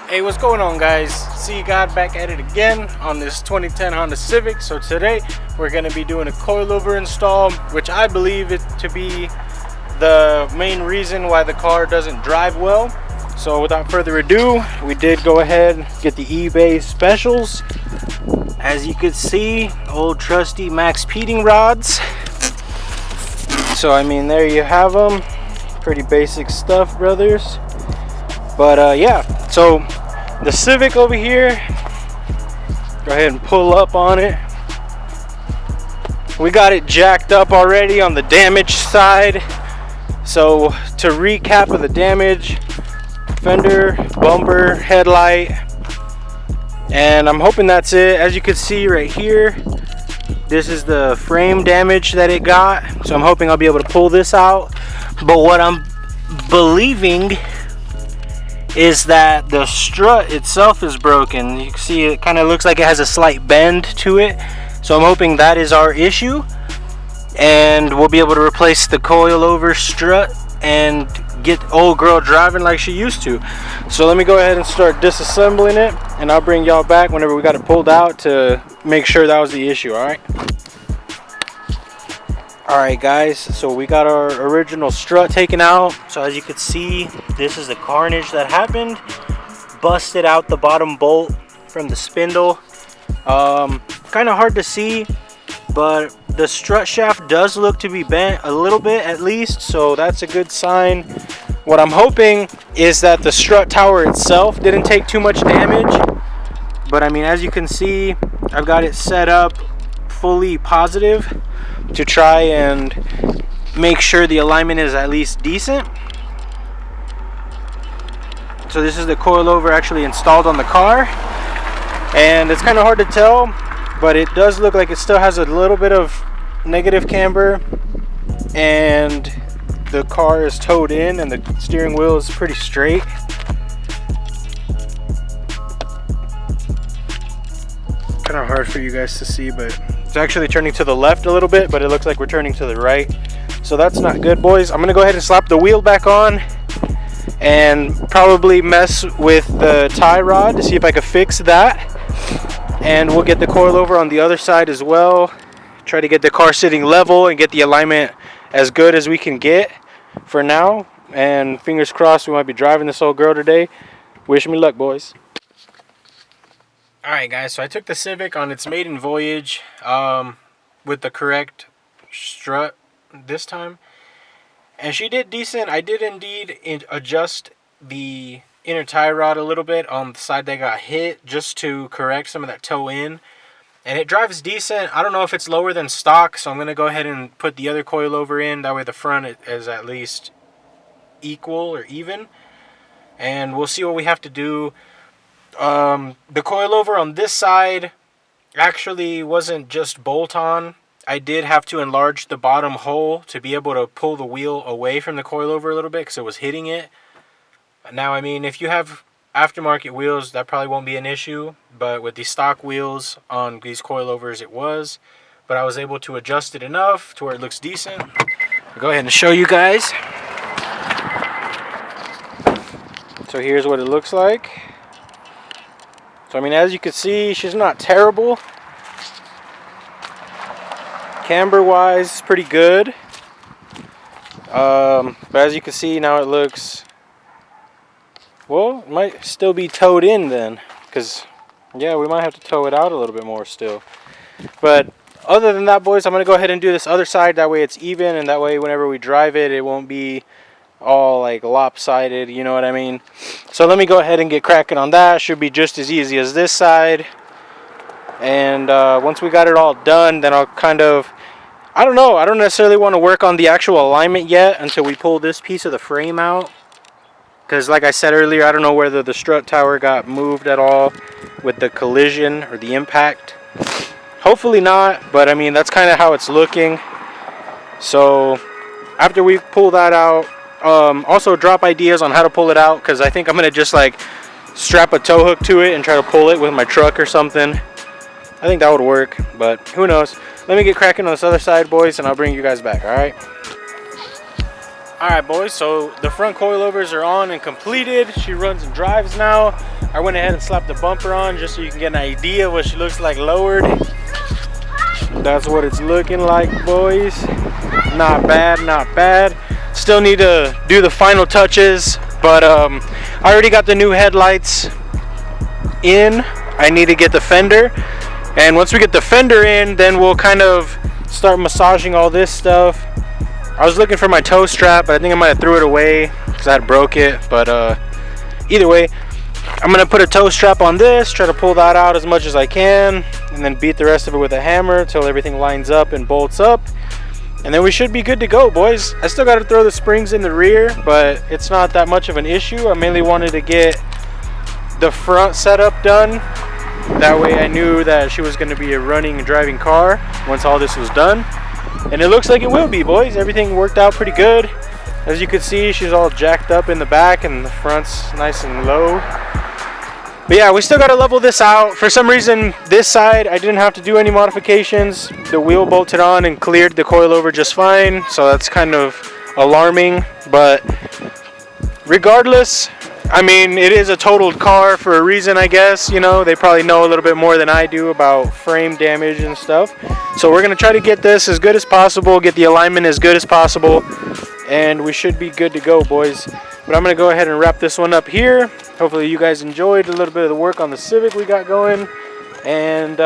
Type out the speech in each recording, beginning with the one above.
Hey, what's going on, guys? CGOD back at it again on this 2010 Honda Civic. So today we're going to be doing a coilover install, which I believe it to be the main reason why the car doesn't drive well. So without further ado, we did go ahead and get the eBay specials. As you can see, old trusty Max Peating rods. So I mean, there you have them. Pretty basic stuff, brothers. But yeah, so the Civic over here, go ahead and pull up on it. We got it jacked up already on the damage side. So to recap of the damage: fender, bumper, headlight, and I'm hoping that's it. As you can see right here, this is the frame damage that it got. So I'm hoping I'll be able to pull this out. But what I'm believing is that the strut itself is broken. You can see it kind of looks like it has a slight bend to it. So I'm hoping that is our issue, and we'll be able to replace the coilover strut and get old girl driving like she used to. So let me go ahead and start disassembling it, and I'll bring y'all back whenever we got it pulled out to make sure that was the issue. Alright guys, so we got our original strut taken out. So as you can see, this is the carnage that happened. Busted out the bottom bolt from the spindle. Kind of hard to see, but the strut shaft does look to be bent a little bit at least, so that's a good sign. What I'm hoping is that the strut tower itself didn't take too much damage, but I mean, as you can see, I've got it set up fully positive to try and make sure the alignment is at least decent. So this is the coilover actually installed on the car, and it's kind of hard to tell, but it does look like it still has a little bit of negative camber, and the car is towed in and the steering wheel is pretty straight. Kind of hard for you guys to see, but it's actually turning to the left a little bit, but it looks like we're turning to the right. So that's not good, boys. I'm gonna go ahead and slap the wheel back on and probably mess with the tie rod to see if I can fix that. And we'll get the coilover on the other side as well. Try to get the car sitting level and get the alignment as good as we can get for now. And fingers crossed we might be driving this old girl today. Wish me luck, boys. Alright guys, so I took the Civic on its maiden voyage with the correct strut this time, and she did decent. I did indeed adjust the inner tie rod a little bit on the side that got hit just to correct some of that toe in, and it drives decent. I don't know if it's lower than stock, so I'm going to go ahead and put the other coilover in. That way the front is at least equal or even, and we'll see what we have to do. The coilover on this side actually wasn't just bolt on. I did have to enlarge the bottom hole to be able to pull the wheel away from the coilover a little bit because it was hitting it. Now, I mean, if you have aftermarket wheels, that probably won't be an issue, but with the stock wheels on these coilovers, it was. But I was able to adjust it enough to where it looks decent. I'll go ahead and show you guys. So here's what it looks like. So I mean, as you can see, she's not terrible. Camber wise, pretty good. But as you can see, now it looks, well, it might still be towed in then, because yeah, we might have to tow it out a little bit more still. But other than that, boys, I'm gonna go ahead and do this other side. That way it's even, and that way whenever we drive it, it won't be all like lopsided, you know what I mean? So let me go ahead and get cracking on that. Should be just as easy as this side. And once we got it all done, then I'll kind of, I don't know, I don't necessarily want to work on the actual alignment yet until we pull this piece of the frame out, because like I said earlier, I don't know whether the strut tower got moved at all with the collision or the impact. Hopefully not, but I mean, that's kind of how it's looking. So after we pull that out, also drop ideas on how to pull it out, because I think I'm gonna just like strap a tow hook to it and try to pull it with my truck or something. I think that would work, but who knows. Let me get cracking on this other side, boys, and I'll bring you guys back. All right. Alright boys, so the front coilovers are on and completed. She runs and drives now. I went ahead and slapped the bumper on just so you can get an idea of what she looks like lowered. That's what it's looking like, boys. Not bad, not bad. Still need to do the final touches, but I already got the new headlights in. I need to get the fender, and once we get the fender in, then we'll kind of start massaging all this stuff. I was looking for my toe strap, but I think I might have threw it away because I had broke it. But either way, I'm gonna put a toe strap on this, try to pull that out as much as I can, and then beat the rest of it with a hammer until everything lines up and bolts up, and then we should be good to go, boys. I still got to throw the springs in the rear, but it's not that much of an issue. I mainly wanted to get the front setup done. That way I knew that she was going to be a running and driving car once all this was done. And it looks like it will be, boys. Everything worked out pretty good. As you can see, she's all jacked up in the back and the front's nice and low. But yeah, we still got to level this out. For some reason, this side, I didn't have to do any modifications. The wheel bolted on and cleared the coilover just fine. So that's kind of alarming. But regardless, I mean, it is a totaled car for a reason, I guess. You know, they probably know a little bit more than I do about frame damage and stuff. So we're going to try to get this as good as possible, get the alignment as good as possible, and we should be good to go, boys. But I'm going to go ahead and wrap this one up here. Hopefully you guys enjoyed a little bit of the work on the Civic we got going. And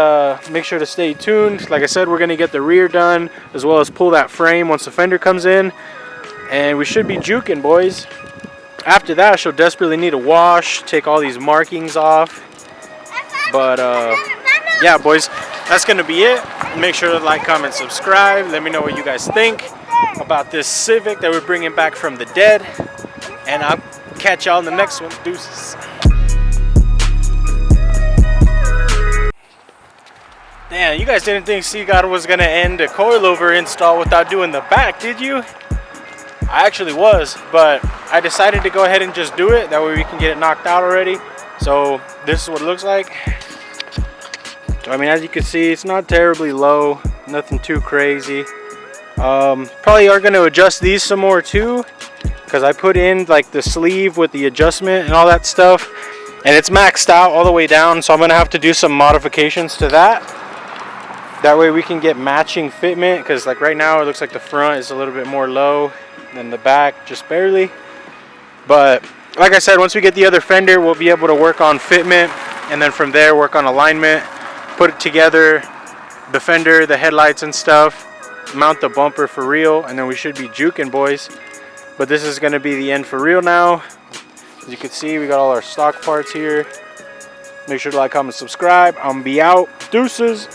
make sure to stay tuned. Like I said, we're going to get the rear done, as well as pull that frame once the fender comes in. And we should be juking, boys. After that, she'll desperately need a wash, take all these markings off. But yeah, boys, that's gonna be it. Make sure to like, comment, subscribe. Let me know what you guys think about this Civic that we're bringing back from the dead, and I'll catch y'all in the next one. Deuces. Damn, you guys didn't think CGOD was gonna end a coilover install without doing the back, did you? I actually was, but I decided to go ahead and just do it. That way we can get it knocked out already. So this is what it looks like. I mean, as you can see, it's not terribly low, nothing too crazy. Probably are going to adjust these some more too, because I put in like the sleeve with the adjustment and all that stuff, and it's maxed out all the way down. So I'm going to have to do some modifications to that. That way we can get matching fitment, because like right now it looks like the front is a little bit more low than the back, just barely. But like I said, once we get the other fender, we'll be able to work on fitment, and then from there work on alignment, put it together, the fender, the headlights and stuff, mount the bumper for real, and then we should be juking, boys. But this is going to be the end for real now. As you can see, we got all our stock parts here. Make sure to like, comment, subscribe. I'm gonna be out. Deuces.